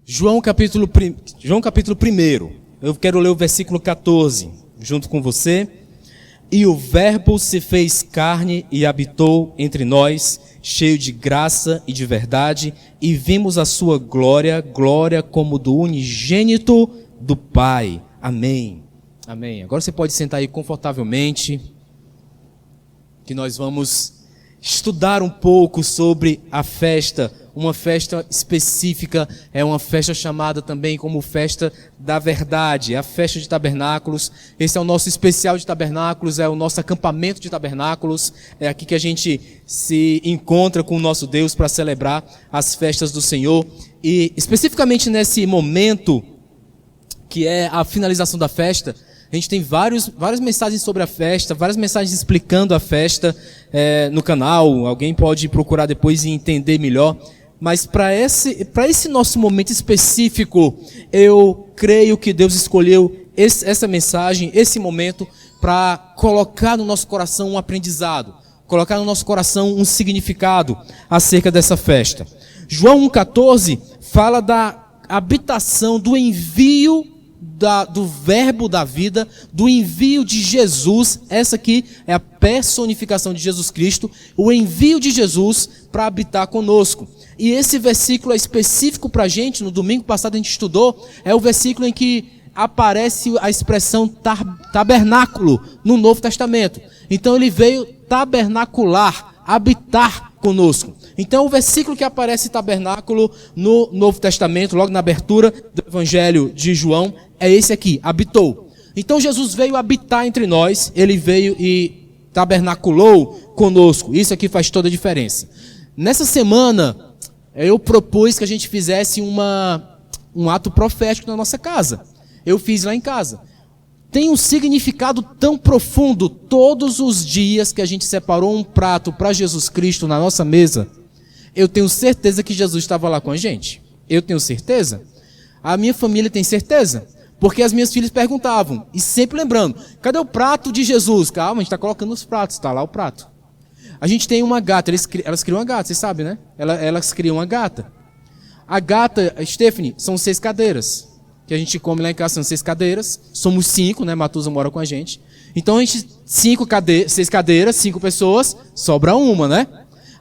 João capítulo 1. Eu quero ler o versículo 14, junto com você. E o Verbo se fez carne e habitou entre nós, cheio de graça e de verdade, e vimos a sua glória, glória como do unigênito do Pai. Amém. Amém. Agora você pode sentar aí confortavelmente, que nós vamos estudar um pouco sobre a festa. Uma festa específica, é uma festa chamada também como festa da verdade, é a festa de tabernáculos. Esse é o nosso especial de tabernáculos, é o nosso acampamento de tabernáculos, é aqui que a gente se encontra com o nosso Deus para celebrar as festas do Senhor. E especificamente nesse momento, que é a finalização da festa, a gente tem várias mensagens sobre a festa, várias mensagens explicando a festa no canal. Alguém pode procurar depois e entender melhor. Mas para esse nosso momento específico, eu creio que Deus escolheu essa mensagem, esse momento, para colocar no nosso coração um aprendizado, colocar no nosso coração um significado acerca dessa festa. João 1,14 fala da habitação, do envio do verbo da vida, do envio de Jesus. Essa aqui é a personificação de Jesus Cristo, o envio de Jesus para habitar conosco. E esse versículo é específico para a gente. No domingo passado a gente estudou, é o versículo em que aparece a expressão tabernáculo no Novo Testamento. Então ele veio tabernacular, habitar conosco. Então o versículo que aparece tabernáculo no Novo Testamento, logo na abertura do Evangelho de João, é esse aqui, habitou. Então Jesus veio habitar entre nós, ele veio e tabernaculou conosco. Isso aqui faz toda a diferença. Nessa semana, eu propus que a gente fizesse um ato profético na nossa casa. Eu fiz lá em casa. Tem um significado tão profundo. Todos os dias que a gente separou um prato para Jesus Cristo na nossa mesa, eu tenho certeza que Jesus estava lá com a gente. Eu tenho certeza. A minha família tem certeza. Porque as minhas filhas perguntavam, e sempre lembrando, cadê o prato de Jesus? Calma, a gente está colocando os pratos, está lá o prato. A gente tem uma gata, elas criam uma gata, vocês sabem, né? Elas criam uma gata. A gata, Stephanie, são 6 cadeiras. Que a gente come lá em casa, são 6 cadeiras. Somos 5, né? Matusa mora com a gente. Então a gente, 6 cadeiras, 5 pessoas, sobra uma, né?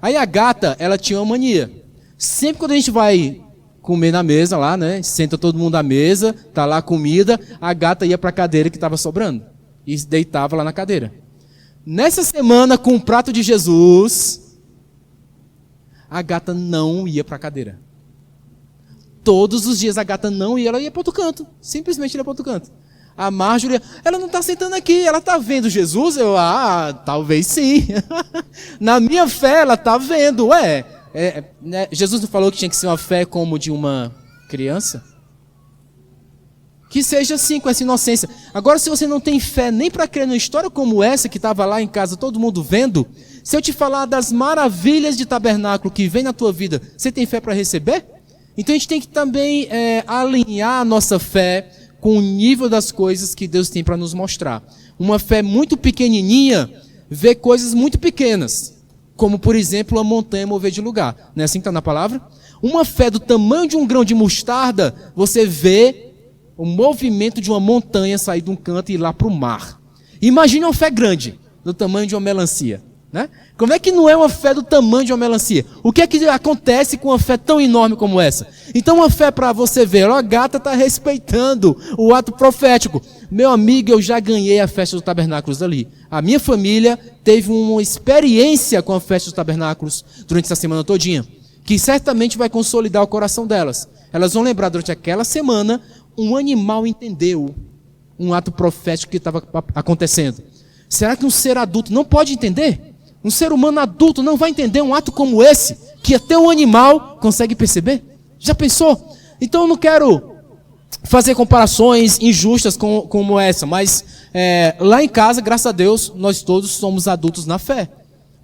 Aí a gata, ela tinha uma mania. Sempre quando a gente vai comer na mesa lá, né? Senta todo mundo à mesa, tá lá a comida, a gata ia para a cadeira que estava sobrando. E deitava lá na cadeira. Nessa semana, com o prato de Jesus, a gata não ia para a cadeira. Todos os dias a gata não ia, ela ia para outro canto. Simplesmente ia para outro canto. A Marjorie, ela não está sentando aqui, ela está vendo Jesus? Talvez sim. Na minha fé, ela está vendo. Né? Jesus não falou que tinha que ser uma fé como de uma criança? Que seja assim, com essa inocência. Agora, se você não tem fé nem para crer numa história como essa, que estava lá em casa, todo mundo vendo, se eu te falar das maravilhas de tabernáculo que vem na tua vida, você tem fé para receber? Então a gente tem que também alinhar a nossa fé com o nível das coisas que Deus tem para nos mostrar. Uma fé muito pequenininha vê coisas muito pequenas, como por exemplo a montanha mover de lugar. Não é assim que está na palavra? Uma fé do tamanho de um grão de mostarda, você vê o movimento de uma montanha sair de um canto e ir lá para o mar. Imagine uma fé grande, do tamanho de uma melancia. Né? Como é que não é uma fé do tamanho de uma melancia? O que é que acontece com uma fé tão enorme como essa? Então uma fé para você ver, a gata está respeitando o ato profético. Meu amigo, eu já ganhei a festa dos tabernáculos ali. A minha família teve uma experiência com a festa dos tabernáculos durante essa semana todinha, que certamente vai consolidar o coração delas. Elas vão lembrar durante aquela semana, um animal entendeu um ato profético que estava acontecendo. Será que um ser adulto não pode entender? Um ser humano adulto não vai entender um ato como esse, que até um animal consegue perceber? Já pensou? Então eu não quero fazer comparações injustas como essa, mas lá em casa, graças a Deus, nós todos somos adultos na fé.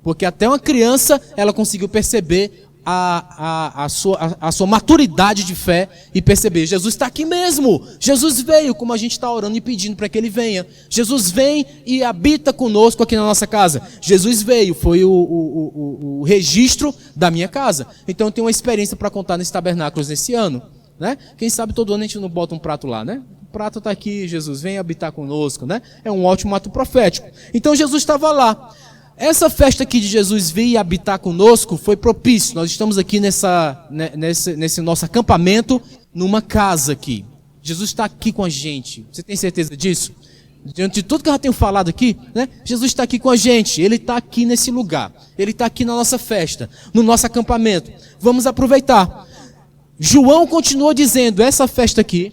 Porque até uma criança, ela conseguiu perceber a sua maturidade de fé e perceber, Jesus está aqui mesmo, Jesus veio, como a gente está orando e pedindo para que Ele venha. Jesus vem e habita conosco aqui na nossa casa. Jesus veio, foi o registro da minha casa. Então eu tenho uma experiência para contar nesses tabernáculos nesse ano. né? Quem sabe todo ano a gente não bota um prato lá, né? O prato está aqui, Jesus, vem habitar conosco, né? É um ótimo ato profético. Então Jesus estava lá. Essa festa aqui de Jesus vir habitar conosco foi propício. Nós estamos aqui nesse nosso acampamento, numa casa aqui. Jesus está aqui com a gente. Você tem certeza disso? Diante de tudo que eu já tenho falado aqui, né? Jesus está aqui com a gente. Ele está aqui nesse lugar. Ele está aqui na nossa festa, no nosso acampamento. Vamos aproveitar. João continua dizendo, essa festa aqui,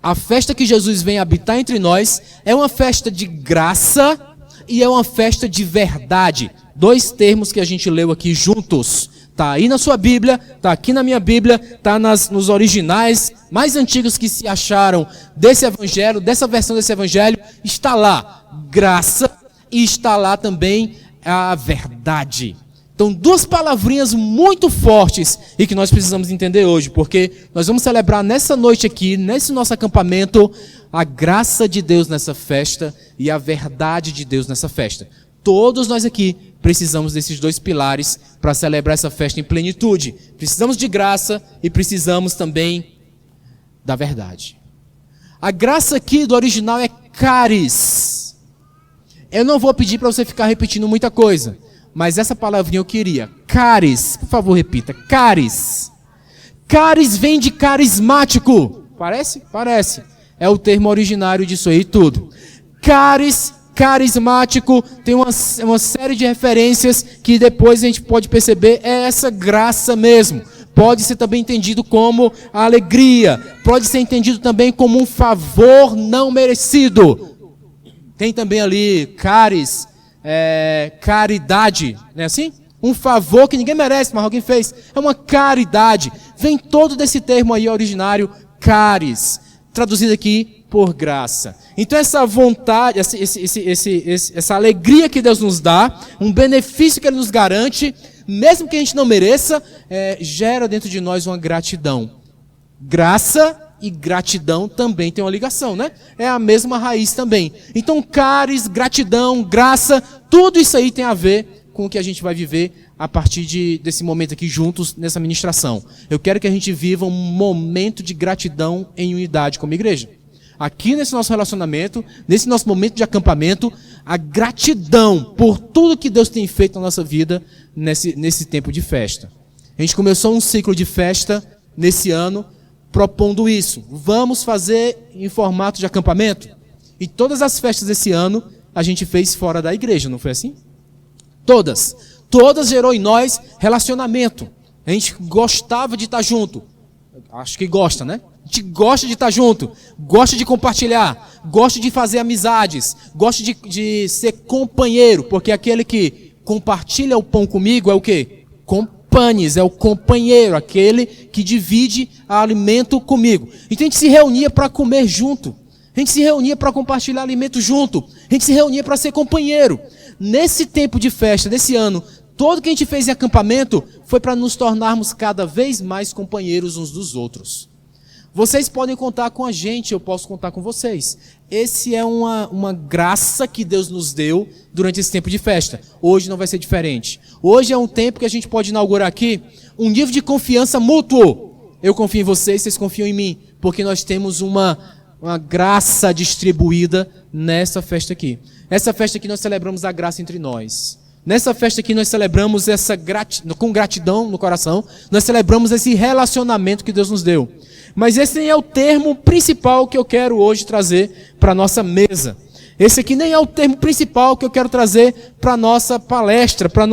a festa que Jesus vem habitar entre nós, é uma festa de graça e é uma festa de verdade. Dois termos que a gente leu aqui juntos. Está aí na sua Bíblia, está aqui na minha Bíblia, está nos originais mais antigos que se acharam desse evangelho, dessa versão desse evangelho, está lá graça e está lá também a verdade. Então, duas palavrinhas muito fortes e que nós precisamos entender hoje, porque nós vamos celebrar nessa noite aqui, nesse nosso acampamento, a graça de Deus nessa festa e a verdade de Deus nessa festa. Todos nós aqui precisamos desses dois pilares para celebrar essa festa em plenitude. Precisamos de graça e precisamos também da verdade. A graça aqui do original é charis. Eu não vou pedir para você ficar repetindo muita coisa, mas essa palavrinha eu queria. Charis, por favor, repita. Charis. Charis vem de carismático. Parece? Parece. É o termo originário disso aí tudo. Charis, carismático, tem uma série de referências que depois a gente pode perceber, é essa graça mesmo. Pode ser também entendido como a alegria, pode ser entendido também como um favor não merecido. Tem também ali caris, caridade, não é assim? Um favor que ninguém merece, mas alguém fez. É uma caridade. Vem todo desse termo aí originário, caris, traduzido aqui por graça. Então essa vontade, essa alegria que Deus nos dá, um benefício que Ele nos garante, mesmo que a gente não mereça, gera dentro de nós uma gratidão. Graça e gratidão também tem uma ligação, né? É a mesma raiz também. Então caris, gratidão, graça, tudo isso aí tem a ver com o que a gente vai viver a partir desse momento aqui juntos nessa ministração. Eu quero que a gente viva um momento de gratidão em unidade como igreja. Aqui nesse nosso relacionamento, nesse nosso momento de acampamento, a gratidão por tudo que Deus tem feito na nossa vida nesse tempo de festa. A gente começou um ciclo de festa nesse ano, propondo isso. Vamos fazer em formato de acampamento? E todas as festas desse ano a gente fez fora da igreja, não foi assim? Todas. Todas gerou em nós relacionamento. A gente gostava de estar junto. Acho que gosta, né? A gente gosta de estar junto, gosta de compartilhar, gosta de fazer amizades, gosta de ser companheiro, porque aquele que compartilha o pão comigo é o quê? Companes, é o companheiro, aquele que divide alimento comigo. Então a gente se reunia para comer junto, a gente se reunia para compartilhar alimento junto, a gente se reunia para ser companheiro. Nesse tempo de festa, desse ano, tudo que a gente fez em acampamento foi para nos tornarmos cada vez mais companheiros uns dos outros. Vocês podem contar com a gente, eu posso contar com vocês. Esse é uma graça que Deus nos deu durante esse tempo de festa. Hoje não vai ser diferente. Hoje é um tempo que a gente pode inaugurar aqui um nível de confiança mútuo. Eu confio em vocês, vocês confiam em mim, porque nós temos uma graça distribuída nessa festa aqui. Essa festa aqui nós celebramos a graça entre nós. Nessa festa aqui nós celebramos com gratidão no coração, nós celebramos esse relacionamento que Deus nos deu. Mas esse nem é o termo principal que eu quero hoje trazer para a nossa mesa. Esse aqui nem é o termo principal que eu quero trazer para a nossa palestra, para o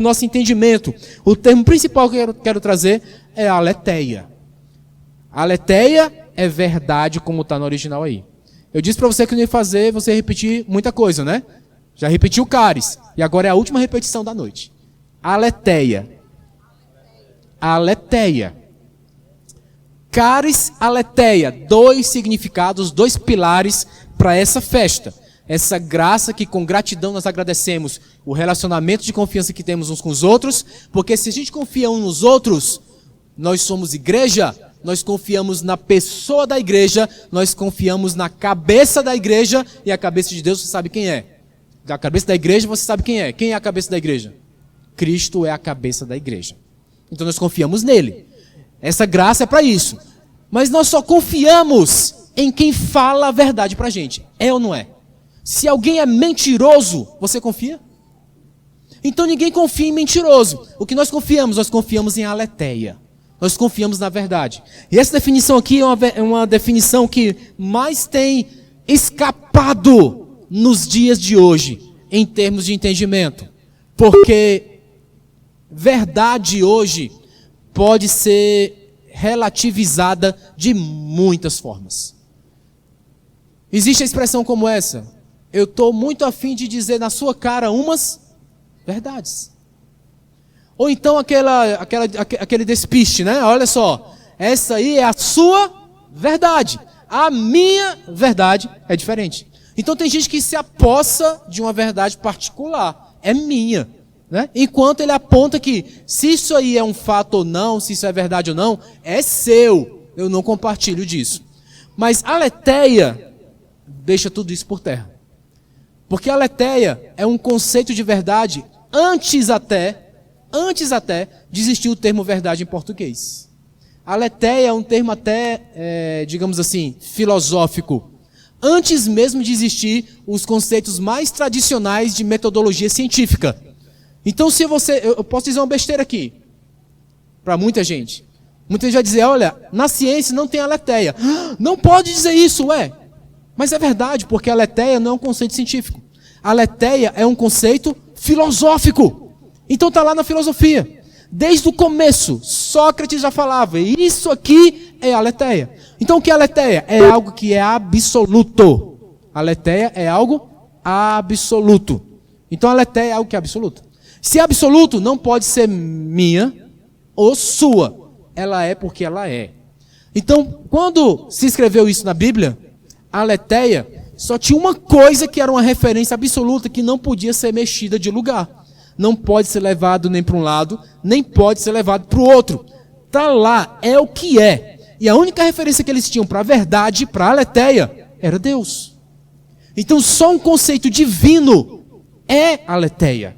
nosso entendimento. O termo principal que eu quero trazer é a aletheia. A aletheia é verdade como está no original aí. Eu disse para você que não ia fazer você repetir muita coisa, né? Já repetiu o caris. E agora é a última repetição da noite. Aletheia. Aletheia. Caris, aletheia, dois significados, dois pilares para essa festa. Essa graça que com gratidão nós agradecemos o relacionamento de confiança que temos uns com os outros, porque se a gente confia uns nos outros, nós somos igreja, nós confiamos na pessoa da igreja, nós confiamos na cabeça da igreja, e a cabeça de Deus você sabe quem é. Da cabeça da igreja você sabe quem é. Quem é a cabeça da igreja? Cristo é a cabeça da igreja. Então nós confiamos nele. Essa graça é para isso. Mas nós só confiamos em quem fala a verdade para a gente. É ou não é? Se alguém é mentiroso, você confia? Então ninguém confia em mentiroso. O que nós confiamos? Nós confiamos em aletheia. Nós confiamos na verdade. E essa definição aqui é uma definição que mais tem escapado nos dias de hoje, em termos de entendimento. Porque verdade hoje pode ser relativizada de muitas formas. Existe a expressão como essa: eu estou muito afim de dizer na sua cara umas verdades. Ou então aquele despiste, né? Olha só, essa aí é a sua verdade. A minha verdade é diferente. Então tem gente que se apossa de uma verdade particular. É minha. Né? Enquanto ele aponta que se isso aí é um fato ou não, se isso é verdade ou não, é seu. Eu não compartilho disso. Mas a aletheia deixa tudo isso por terra. Porque a aletheia é um conceito de verdade antes até de existir o termo verdade em português. Aletheia é um termo até, digamos assim, filosófico. Antes mesmo de existir os conceitos mais tradicionais de metodologia científica. Então, se eu posso dizer uma besteira aqui, para muita gente. Muita gente vai dizer, olha, na ciência não tem aletheia. Não pode dizer isso, Mas é verdade, porque a aletheia não é um conceito científico. A aletheia é um conceito filosófico. Então está lá na filosofia. Desde o começo, Sócrates já falava, isso aqui é aletheia. Então o que é aletheia? É algo que é absoluto. Aletheia é algo absoluto. Então aletheia é algo que é absoluto. Se é absoluto, não pode ser minha ou sua. Ela é porque ela é. Então, quando se escreveu isso na Bíblia, a aletheia só tinha uma coisa que era uma referência absoluta que não podia ser mexida de lugar. Não pode ser levado nem para um lado, nem pode ser levado para o outro. Está lá, é o que é. E a única referência que eles tinham para a verdade, para a aletheia, era Deus. Então só um conceito divino é aletheia.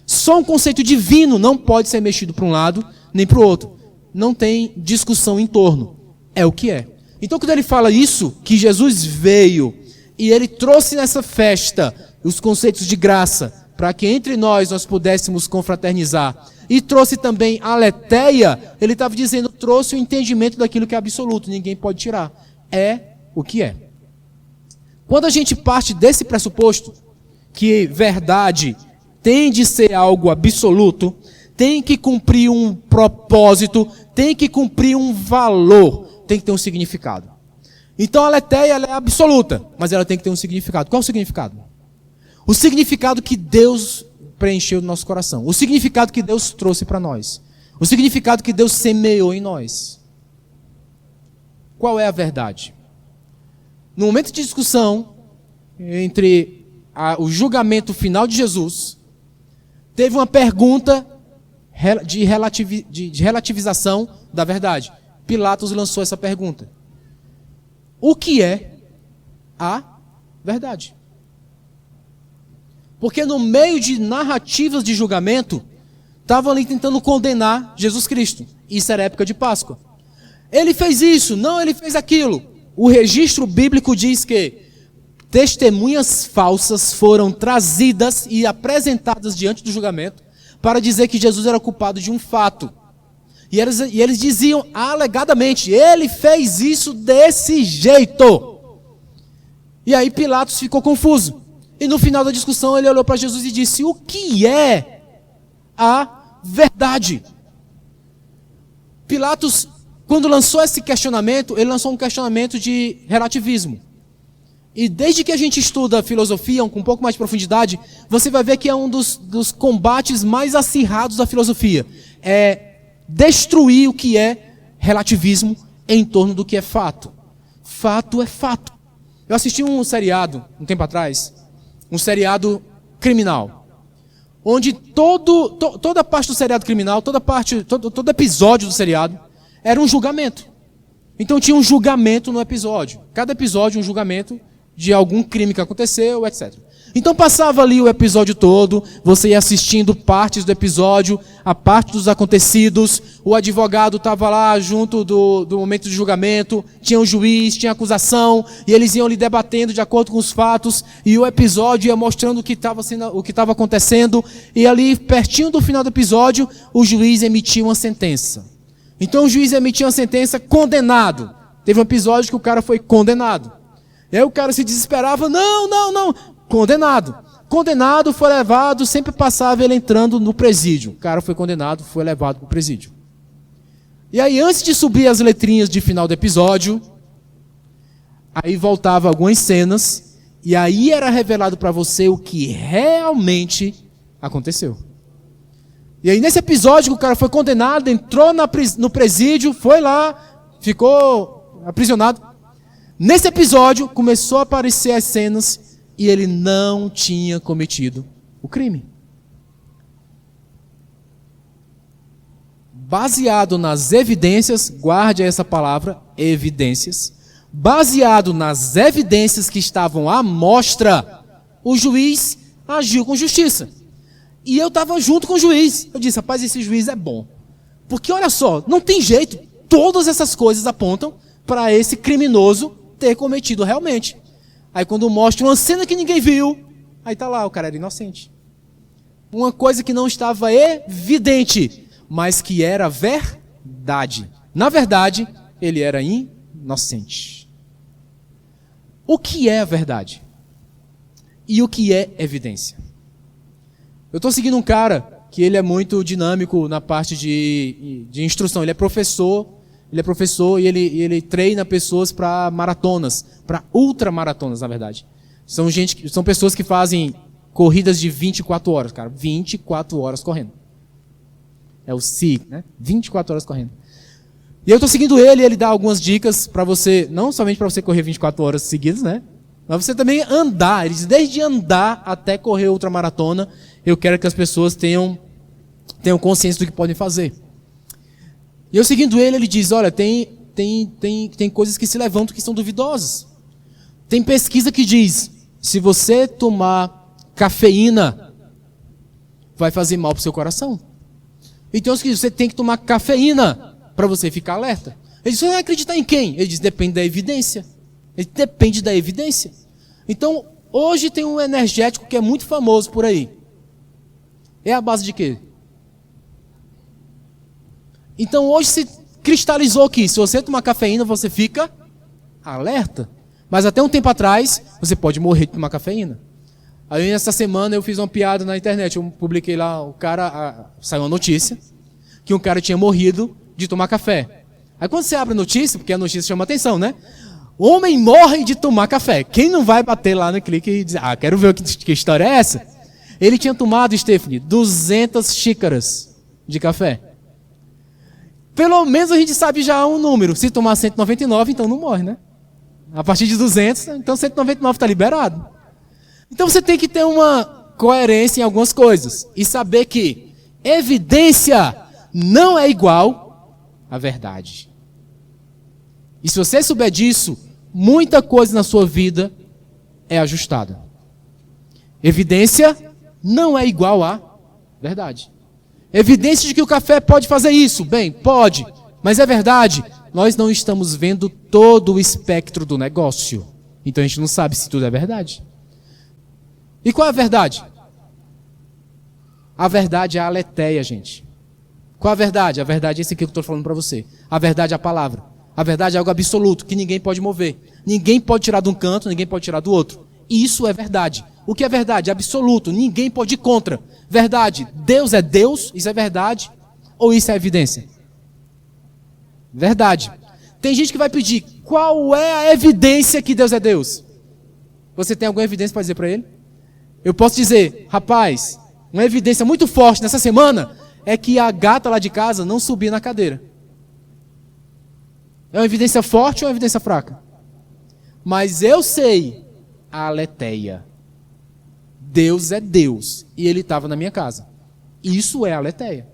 Só um conceito divino não pode ser mexido para um lado nem para o outro. Não tem discussão em torno. É o que é. Então quando ele fala isso, que Jesus veio e ele trouxe nessa festa os conceitos de graça, para que entre nós pudéssemos confraternizar, e trouxe também a aletheia, ele estava dizendo, trouxe o entendimento daquilo que é absoluto, ninguém pode tirar. É o que é. Quando a gente parte desse pressuposto, que verdade tem de ser algo absoluto, tem que cumprir um propósito, tem que cumprir um valor, tem que ter um significado. Então a aletheia ela é absoluta, mas ela tem que ter um significado. Qual é o significado? O significado que Deus preencheu no nosso coração. O significado que Deus trouxe para nós. O significado que Deus semeou em nós. Qual é a verdade? No momento de discussão entre o julgamento final de Jesus, teve uma pergunta de relativização da verdade. Pilatos lançou essa pergunta. O que é a verdade? Porque no meio de narrativas de julgamento, estavam ali tentando condenar Jesus Cristo. Isso era época de Páscoa. Ele fez isso, não, ele fez aquilo. O registro bíblico diz que testemunhas falsas foram trazidas e apresentadas diante do julgamento para dizer que Jesus era culpado de um fato. E eles diziam alegadamente, ele fez isso desse jeito. E aí Pilatos ficou confuso. E no final da discussão ele olhou para Jesus e disse, o que é a verdade? Pilatos, quando lançou esse questionamento, ele lançou um questionamento de relativismo. E desde que a gente estuda filosofia com um pouco mais de profundidade, você vai ver que é um dos combates mais acirrados da filosofia. É destruir o que é relativismo em torno do que é fato. Fato é fato. Eu assisti um seriado, um tempo atrás, um seriado criminal, onde toda parte do seriado criminal, todo episódio do seriado, era um julgamento. Então tinha um julgamento no episódio. Cada episódio um julgamento de algum crime que aconteceu, etc. Então passava ali o episódio todo, você ia assistindo partes do episódio, a parte dos acontecidos, o advogado estava lá junto do momento de julgamento, tinha o juiz, tinha a acusação, e eles iam ali debatendo de acordo com os fatos, e o episódio ia mostrando o que estava acontecendo, e ali pertinho do final do episódio, o juiz emitia uma sentença. Então o juiz emitia uma sentença condenado. Teve um episódio que o cara foi condenado. E aí o cara se desesperava, não. Condenado. Condenado, foi levado, sempre passava ele entrando no presídio. O cara foi condenado, foi levado para o presídio. E aí, antes de subir as letrinhas de final do episódio, aí voltava algumas cenas, e aí era revelado para você o que realmente aconteceu. E aí, nesse episódio, o cara foi condenado, entrou no presídio, foi lá, ficou aprisionado. Nesse episódio, começou a aparecer as cenas e ele não tinha cometido o crime. Baseado nas evidências, guarde essa palavra, evidências. Baseado nas evidências que estavam à mostra, o juiz agiu com justiça. E eu estava junto com o juiz. Eu disse, rapaz, esse juiz é bom. Porque olha só, não tem jeito. Todas essas coisas apontam para esse criminoso ter cometido realmente. Aí quando mostra uma cena que ninguém viu, aí está lá, o cara era inocente. Uma coisa que não estava evidente, mas que era verdade. Na verdade, ele era inocente. O que é a verdade? E o que é evidência? Eu estou seguindo um cara que ele é muito dinâmico na parte de instrução. Ele é professor e ele treina pessoas para maratonas, para ultramaratonas, na verdade. São pessoas que fazem corridas de 24 horas, cara. 24 horas correndo. É o SI, né? 24 horas correndo. E eu estou seguindo ele, e ele dá algumas dicas para você, não somente para você correr 24 horas seguidas, né? Mas você também andar. Ele diz, desde andar até correr ultramaratona, eu quero que as pessoas tenham consciência do que podem fazer. E eu seguindo ele, ele diz, olha, tem coisas que se levantam que são duvidosas. Tem pesquisa que diz, se você tomar cafeína, vai fazer mal para o seu coração. Então você tem que tomar cafeína para você ficar alerta. Ele diz, você vai acreditar em quem? Ele diz, depende da evidência. Ele depende da evidência. Então, hoje tem um energético que é muito famoso por aí. É a base de quê? Então hoje se cristalizou que se você tomar cafeína, você fica alerta. Mas até um tempo atrás, você pode morrer de tomar cafeína. Aí essa semana eu fiz uma piada na internet, eu publiquei lá, saiu uma notícia, que um cara tinha morrido de tomar café. Aí quando você abre a notícia, porque a notícia chama atenção, né? Homem morre de tomar café. Quem não vai bater lá no clique e dizer, quero ver que história é essa? Ele tinha tomado, Stephanie, 200 xícaras de café. Pelo menos a gente sabe já um número. Se tomar 199, então não morre, né? A partir de 200, então 199 está liberado. Então você tem que ter uma coerência em algumas coisas. E saber que evidência não é igual à verdade. E se você souber disso, muita coisa na sua vida é ajustada. Evidência não é igual à verdade. Evidência de que o café pode fazer isso. Bem, pode, mas é verdade. Nós não estamos vendo todo o espectro do negócio. Então a gente não sabe se tudo é verdade. E qual é a verdade? A verdade é a aletheia, gente. Qual é a verdade? A verdade é isso aqui que eu estou falando para você. A verdade é a palavra. A verdade é algo absoluto, que ninguém pode mover. Ninguém pode tirar de um canto, ninguém pode tirar do outro. E isso é verdade. O que é verdade? Absoluto. Ninguém pode ir contra. Verdade. Deus é Deus, isso é verdade? Ou isso é evidência? Verdade. Tem gente que vai pedir, qual é a evidência que Deus é Deus? Você tem alguma evidência para dizer para ele? Eu posso dizer, rapaz, uma evidência muito forte nessa semana é que a gata lá de casa não subia na cadeira. É uma evidência forte ou uma evidência fraca? Mas eu sei a aletheia. Deus é Deus e ele estava na minha casa. Isso é a aletheia.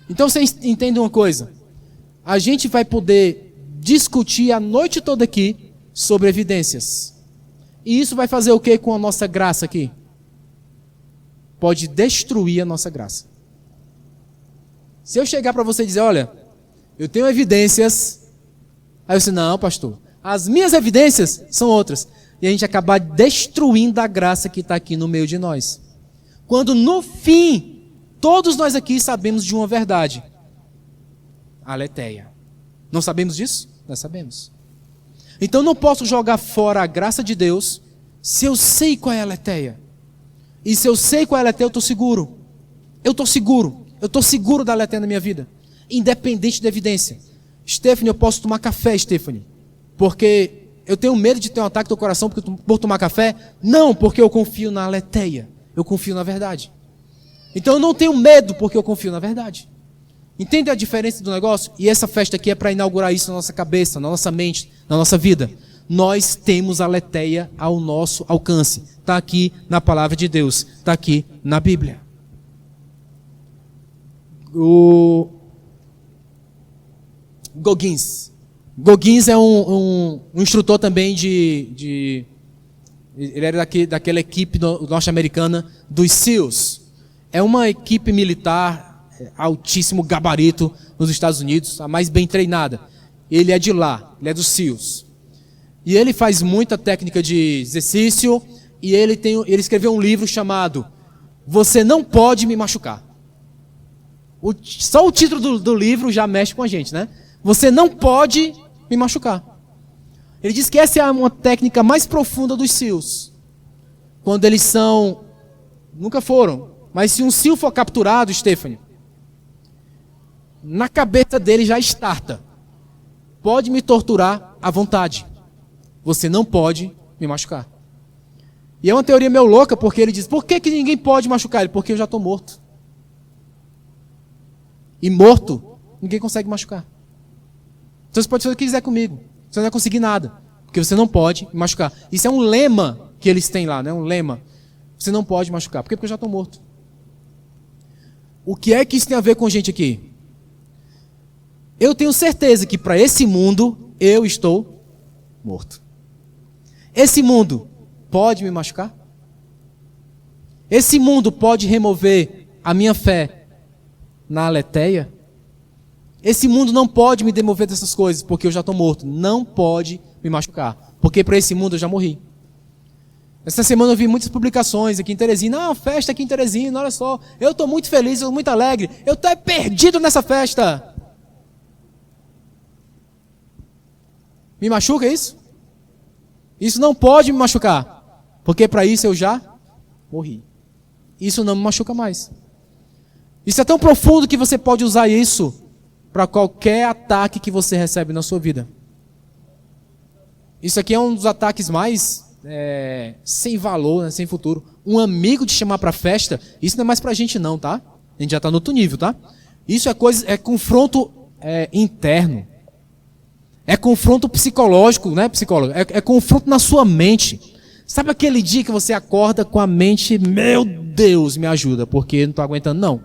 Então vocês entendem uma coisa? A gente vai poder discutir a noite toda aqui sobre evidências. E isso vai fazer o que com a nossa graça aqui? pode destruir a nossa graça. Se eu chegar para você e dizer, olha, eu tenho evidências, aí você, não, pastor, as minhas evidências são outras. E a gente acabar destruindo a graça que está aqui no meio de nós. Quando no fim, todos nós aqui sabemos de uma verdade. A aletheia. Não sabemos disso? Nós sabemos. Então eu não posso jogar fora a graça de Deus se eu sei qual é a aletheia. E se eu sei qual é a aletheia, eu estou seguro. Eu estou seguro. Eu estou seguro da aletheia na minha vida. Independente da evidência. Stephanie, eu posso tomar café, Stephanie. Porque eu tenho medo de ter um ataque do coração por tomar café? Não, porque eu confio na aletheia. Eu confio na verdade. Então eu não tenho medo porque eu confio na verdade. Entende a diferença do negócio? E essa festa aqui é para inaugurar isso na nossa cabeça, na nossa mente, na nossa vida. Nós temos a aletheia ao nosso alcance. Está aqui na palavra de Deus. Está aqui na Bíblia. O Goggins. Goggins é um instrutor também ele era daquela equipe norte-americana dos SEALs. É uma equipe militar altíssimo gabarito nos Estados Unidos, a mais bem treinada. Ele é de lá, ele é dos SEALs. E ele faz muita técnica de exercício e ele escreveu um livro chamado Você Não Pode Me Machucar. Só o título do livro já mexe com a gente, né? Você não pode me machucar. Ele diz que essa é uma técnica mais profunda dos SEALs. Quando eles nunca foram, mas se um SEAL for capturado, Stephanie, na cabeça dele já starta. Pode me torturar à vontade. Você não pode me machucar. E é uma teoria meio louca, porque ele diz, por que ninguém pode machucar ele? Porque eu já estou morto. E morto, ninguém consegue machucar. Então você pode fazer o que quiser comigo. Você não vai conseguir nada. Porque você não pode me machucar. Isso é um lema que eles têm lá, né? Um lema. Você não pode machucar. Por quê? Porque eu já estou morto. O que é que isso tem a ver com gente aqui? Eu tenho certeza que para esse mundo eu estou morto. Esse mundo pode me machucar? Esse mundo pode remover a minha fé na aletheia? Esse mundo não pode me demover dessas coisas, porque eu já estou morto. Não pode me machucar, porque para esse mundo eu já morri. Essa semana eu vi muitas publicações aqui em Teresina. Festa aqui em Teresina, olha só. Eu estou muito feliz, eu estou muito alegre. Eu estou perdido nessa festa. Me machuca isso? Isso não pode me machucar, porque para isso eu já morri. Isso não me machuca mais. Isso é tão profundo que você pode usar isso para qualquer ataque que você recebe na sua vida. Isso aqui é um dos ataques mais sem valor, né, sem futuro. Um amigo te chamar para festa, isso não é mais para a gente não, tá? A gente já está no outro nível, tá? Isso é confronto interno. É confronto psicológico, né, psicólogo? É confronto na sua mente. Sabe aquele dia que você acorda com a mente, meu Deus, me ajuda, porque não estou aguentando, não.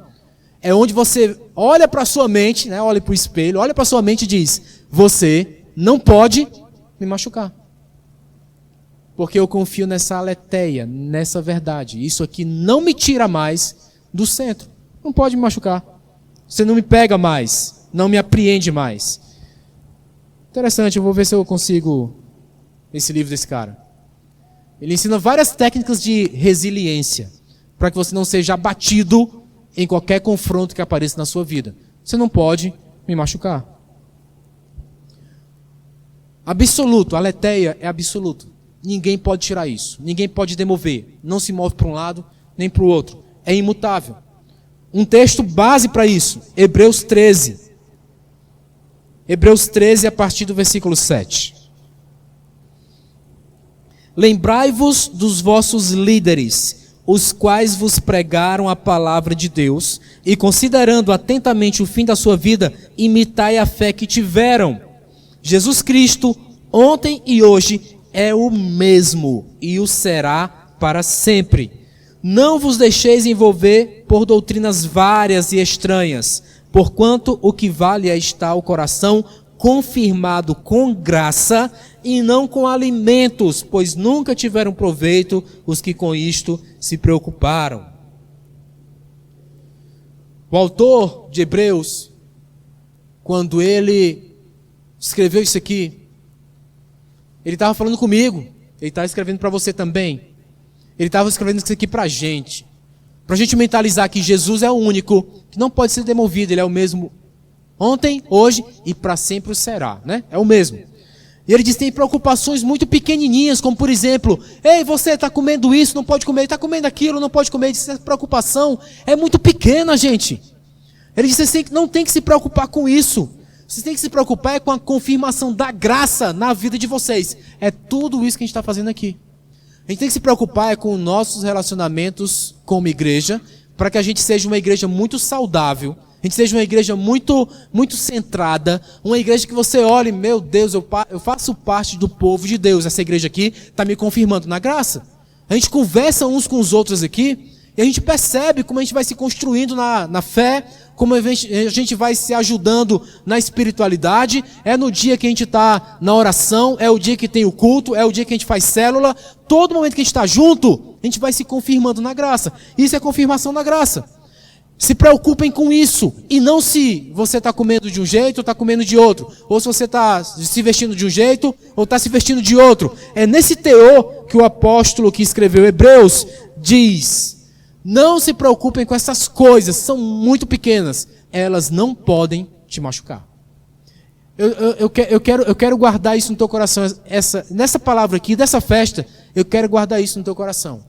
É onde você olha para a sua mente, né, olha para o espelho, olha para a sua mente e diz, você não pode me machucar. Porque eu confio nessa aletheia, nessa verdade. Isso aqui não me tira mais do centro. Não pode me machucar. Você não me pega mais, não me apreende mais. Interessante, eu vou ver se eu consigo esse livro desse cara. Ele ensina várias técnicas de resiliência, para que você não seja abatido em qualquer confronto que apareça na sua vida. Você não pode me machucar. Absoluto, a aletheia é absoluto. Ninguém pode tirar isso, ninguém pode demover. Não se move para um lado, nem para o outro. É imutável. Um texto base para isso, Hebreus 13. Hebreus 13, a partir do versículo 7. Lembrai-vos dos vossos líderes, os quais vos pregaram a palavra de Deus, e considerando atentamente o fim da sua vida, imitai a fé que tiveram. Jesus Cristo, ontem e hoje, é o mesmo, e o será para sempre. Não vos deixeis envolver por doutrinas várias e estranhas, porquanto o que vale é estar o coração confirmado com graça e não com alimentos, pois nunca tiveram proveito os que com isto se preocuparam. O autor de Hebreus, quando ele escreveu isso aqui, ele estava falando comigo, ele estava escrevendo para você também. Ele estava escrevendo isso aqui para a gente mentalizar que Jesus é o único que não pode ser demovido, ele é o mesmo ontem, hoje e para sempre o será, né? É o mesmo. E ele diz que tem preocupações muito pequenininhas, como por exemplo, ei, você está comendo isso, não pode comer, está comendo aquilo, não pode comer. Essa preocupação é muito pequena, gente. Ele diz que você não tem que se preocupar com isso. Você tem que se preocupar com a confirmação da graça na vida de vocês. É tudo isso que a gente está fazendo aqui. A gente tem que se preocupar com nossos relacionamentos como igreja, para que a gente seja uma igreja muito saudável, a gente seja uma igreja muito centrada, uma igreja que você olhe, meu Deus, eu faço parte do povo de Deus, essa igreja aqui está me confirmando na graça. A gente conversa uns com os outros aqui, e a gente percebe como a gente vai se construindo na fé, como a gente vai se ajudando na espiritualidade. É no dia que a gente está na oração, é o dia que tem o culto, é o dia que a gente faz célula. Todo momento que a gente está junto, a gente vai se confirmando na graça. Isso é confirmação da graça. Se preocupem com isso, e não se você está comendo de um jeito ou está comendo de outro, ou se você está se vestindo de um jeito ou está se vestindo de outro. É nesse teor que o apóstolo que escreveu Hebreus diz: não se preocupem com essas coisas, são muito pequenas, elas não podem te machucar. Eu quero guardar isso no teu coração, nessa palavra aqui, dessa festa, eu quero guardar isso no teu coração.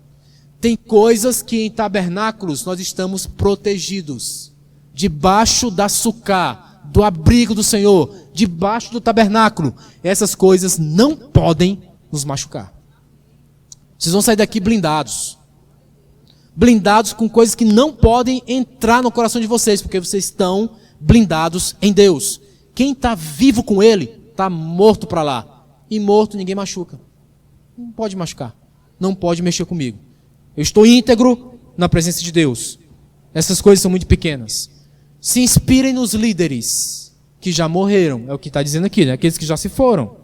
Tem coisas que em tabernáculos nós estamos protegidos, debaixo da sucá, do abrigo do Senhor, debaixo do tabernáculo. Essas coisas não podem nos machucar. Vocês vão sair daqui blindados. Blindados com coisas que não podem entrar no coração de vocês, porque vocês estão blindados em Deus. Quem está vivo com Ele, está morto para lá. E morto ninguém machuca. Não pode machucar. Não pode mexer comigo. Eu estou íntegro na presença de Deus. Essas coisas são muito pequenas. Se inspirem nos líderes que já morreram. É o que está dizendo aqui, né? Aqueles que já se foram.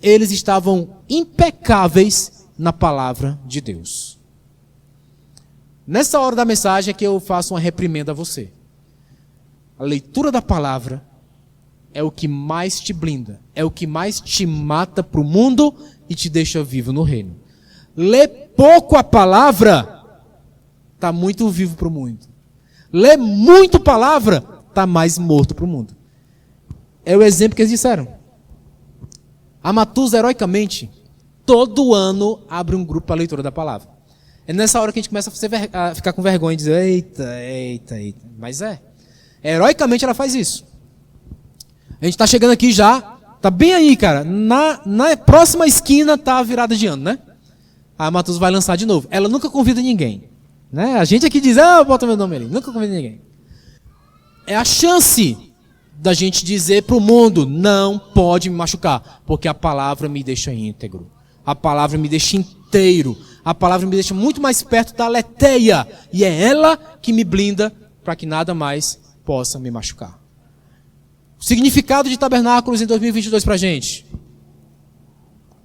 Eles estavam impecáveis na palavra de Deus. Nessa hora da mensagem é que eu faço uma reprimenda a você. A leitura da palavra é o que mais te blinda. É o que mais te mata para o mundo e te deixa vivo no reino. Lê pouco a palavra, está muito vivo para o mundo. Lê muito palavra, está mais morto para o mundo. É o exemplo que eles disseram. A Matusa, heroicamente, todo ano abre um grupo para a leitura da palavra. É nessa hora que a gente começa a ficar com vergonha e dizer, eita. Mas heroicamente ela faz isso. A gente está chegando aqui já, tá bem aí, cara. Na próxima esquina tá a virada de ano, né? A Matusa vai lançar de novo. Ela nunca convida ninguém, né? A gente aqui diz, bota meu nome ali. Nunca convida ninguém. É a chance da gente dizer para o mundo, não pode me machucar, porque a palavra me deixa íntegro. A palavra me deixa inteiro. A palavra me deixa muito mais perto da aletheia. E é ela que me blinda para que nada mais possa me machucar. O significado de tabernáculos em 2022 para a gente.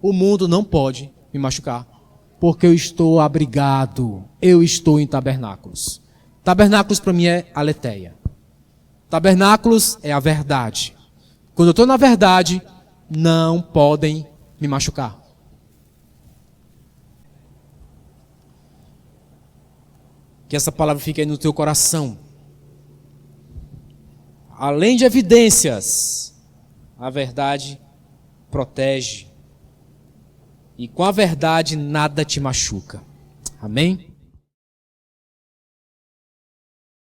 O mundo não pode me machucar, porque eu estou abrigado. Eu estou em tabernáculos. Tabernáculos para mim é aletheia. Tabernáculos é a verdade. Quando eu estou na verdade, não podem me machucar. Que essa palavra fique aí no teu coração. Além de evidências, a verdade protege. E com a verdade nada te machuca. Amém?